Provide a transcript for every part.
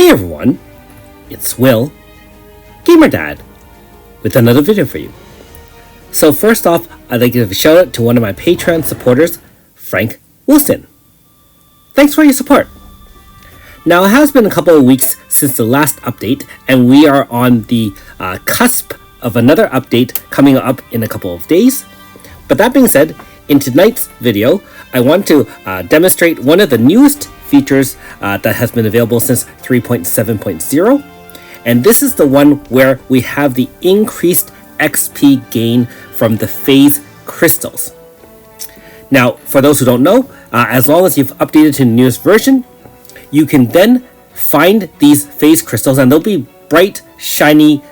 Hey everyone, it's Will, Gamer Dad, with another video for you. So first off, I'd like to give a shout out to one of my Patreon supporters, Frank Wilson. Thanks for your support. Now it has been a couple of weeks since the last update, and we are on the cusp of another update coming up in a couple of days. But that being said, in tonight's video, I want to demonstrate one of the newest features that has been available since 3.7.0, and this is the one where we have the increased XP gain from the phase crystals. Now, for those who don't know, as long as you've updated to the newest version, you can then find these phase crystals, and they'll be bright, shiny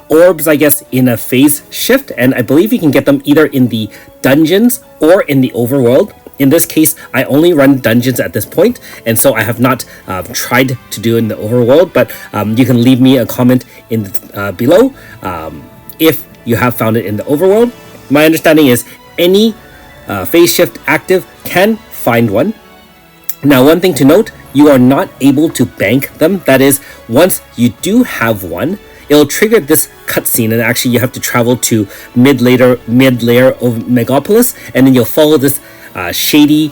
orbs, I guess, in a phase shift, and I believe you can get them either in the dungeons or in the overworld. In this case, I only run dungeons at this point, and so I have not tried to do in the overworld, but you can leave me a comment in below if you have found it in the overworld. My understanding is any phase shift active can find one. Now, one thing to note, you are not able to bank them. That is, once you do have one, it'll trigger this cutscene, and actually you have to travel to mid-layer of Megapolis, and then you'll follow this shady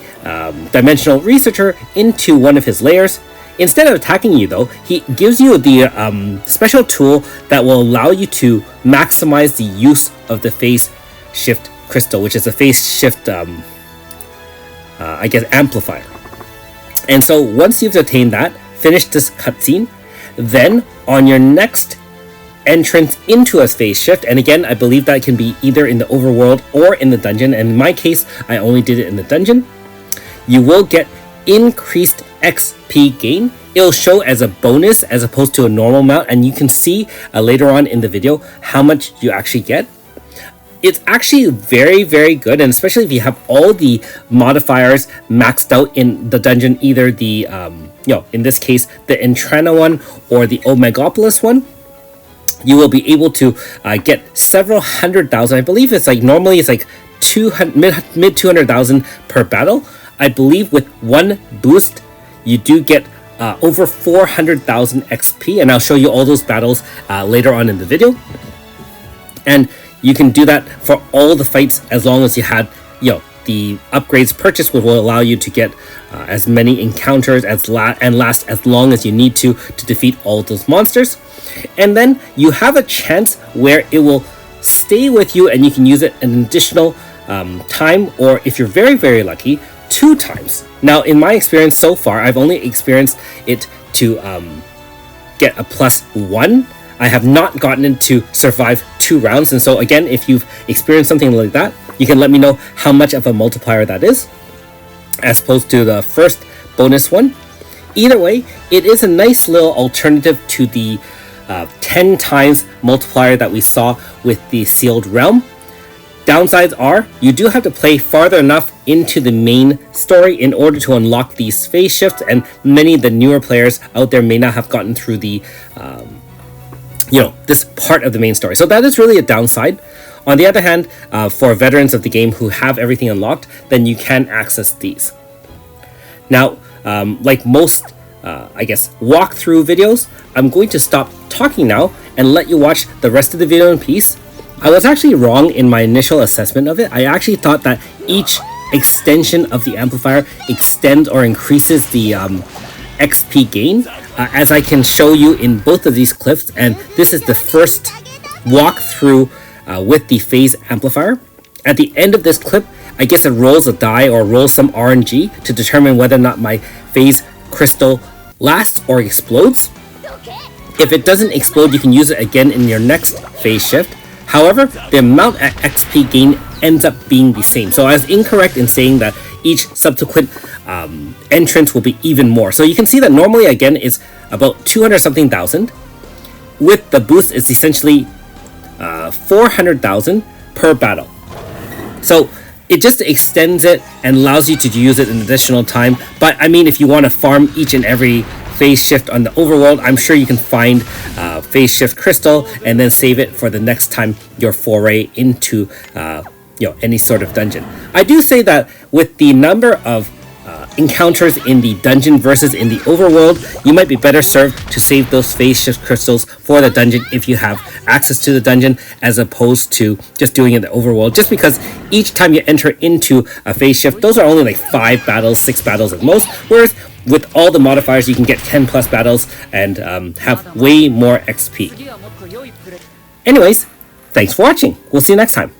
dimensional researcher into one of his layers. Instead of attacking you though, he gives you the special tool that will allow you to maximize the use of the phase shift crystal, which is a phase shift I guess amplifier. And so once you've attained that, finish this cutscene, then on your next entrance into a phase shift, and again I believe that can be either in the overworld or in the dungeon, and in my case I only did it in the dungeon, you will get increased XP gain. It'll show as a bonus as opposed to a normal amount, and you can see later on in the video how much you actually get. It's actually very, very good, and especially if you have all the modifiers maxed out in the dungeon, either the in this case the Entrana one or the Omegopolis one, you will be able to get several 100,000. I believe it's like normally it's like mid 200,000 per battle. I believe with one boost you do get over 400,000 XP, and I'll show you all those battles later on in the video. And you can do that for all the fights as long as you had the upgrades purchased, which will allow you to get as many encounters and last as long as you need to defeat all of those monsters. And then you have a chance where it will stay with you, and you can use it an additional time, or if you're very, very lucky, 2 times. Now, in my experience so far, I've only experienced it to get a +1. I have not gotten it to survive 2 rounds, and so again, if you've experienced something like that, you can let me know how much of a multiplier that is, as opposed to the first bonus one. Either way, it is a nice little alternative to the 10 times multiplier that we saw with the sealed realm. Downsides are you do have to play farther enough into the main story in order to unlock these phase shifts, and many of the newer players out there may not have gotten through the this part of the main story. So that is really a downside. On the other hand, for veterans of the game who have everything unlocked, then you can access these. Now, like most I guess walkthrough videos, I'm going to stop talking now and let you watch the rest of the video in peace. I was actually wrong in my initial assessment of it. I actually thought that each extension of the amplifier extends or increases the XP gain, as I can show you in both of these clips, and this is the first walkthrough with the phase amplifier. At the end of this clip, I guess it rolls a die or rolls some RNG to determine whether or not my phase crystal lasts or explodes. If it doesn't explode, you can use it again in your next phase shift. However, the amount of XP gain ends up being the same. So I was incorrect in saying that each subsequent entrance will be even more. So you can see that normally, again, it's about 200 something thousand. With the boost, it's essentially 400,000 per battle. So it just extends it and allows you to use it an additional time. But I mean, if you want to farm each and every phase shift on the overworld, I'm sure you can find phase shift crystal and then save it for the next time your foray into any sort of dungeon. I do say that with the number of encounters in the dungeon versus in the overworld, you might be better served to save those phase shift crystals for the dungeon if you have access to the dungeon, as opposed to just doing it in the overworld, just because each time you enter into a phase shift, those are only like 5 battles, 6 battles at most, whereas with all the modifiers you can get 10 plus battles and have way more XP. Anyways, thanks for watching. We'll see you next time.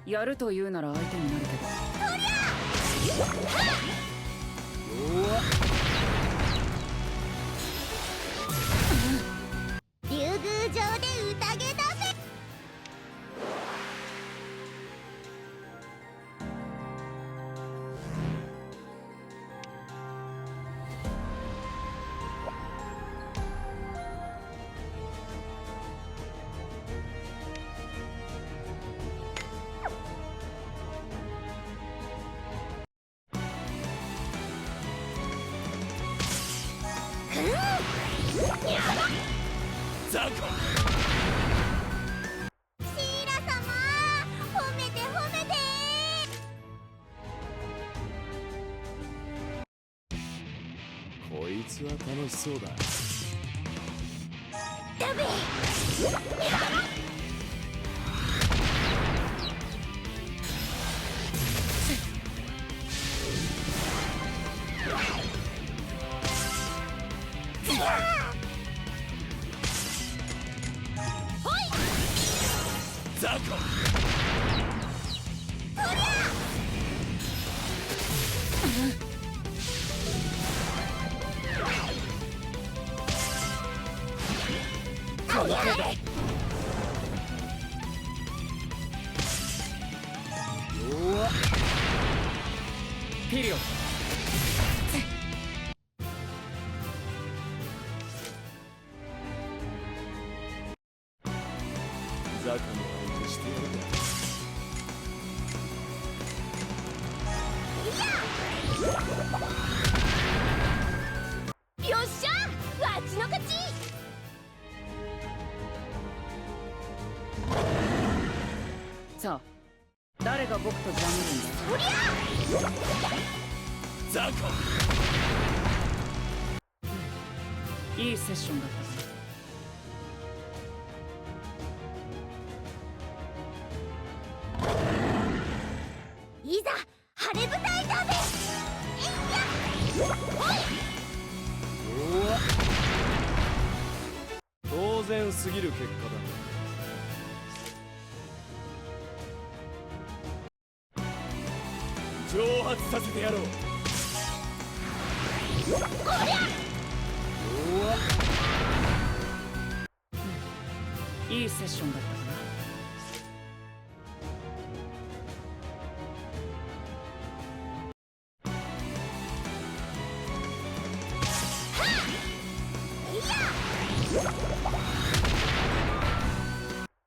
やるというなら相手になるけど。竜宮城で宴だぜ。ザコシーラ様、褒めて褒めて。こいつは楽しそうだ。ダメ。ザコピリオザコの相手してやるか。よっしゃ、わっちの勝ち。さあ、誰が僕とジャムるんだ。ザコいいセッションだったかな。いざ晴れ舞台だぜ。当然すぎる結果だ。蒸発させてやろう。いいセッションだったかな。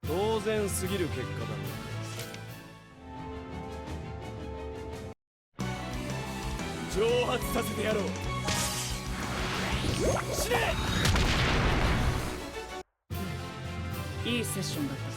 当然すぎる結果だ。蒸発させてやろう。死ね。いいセッションだった。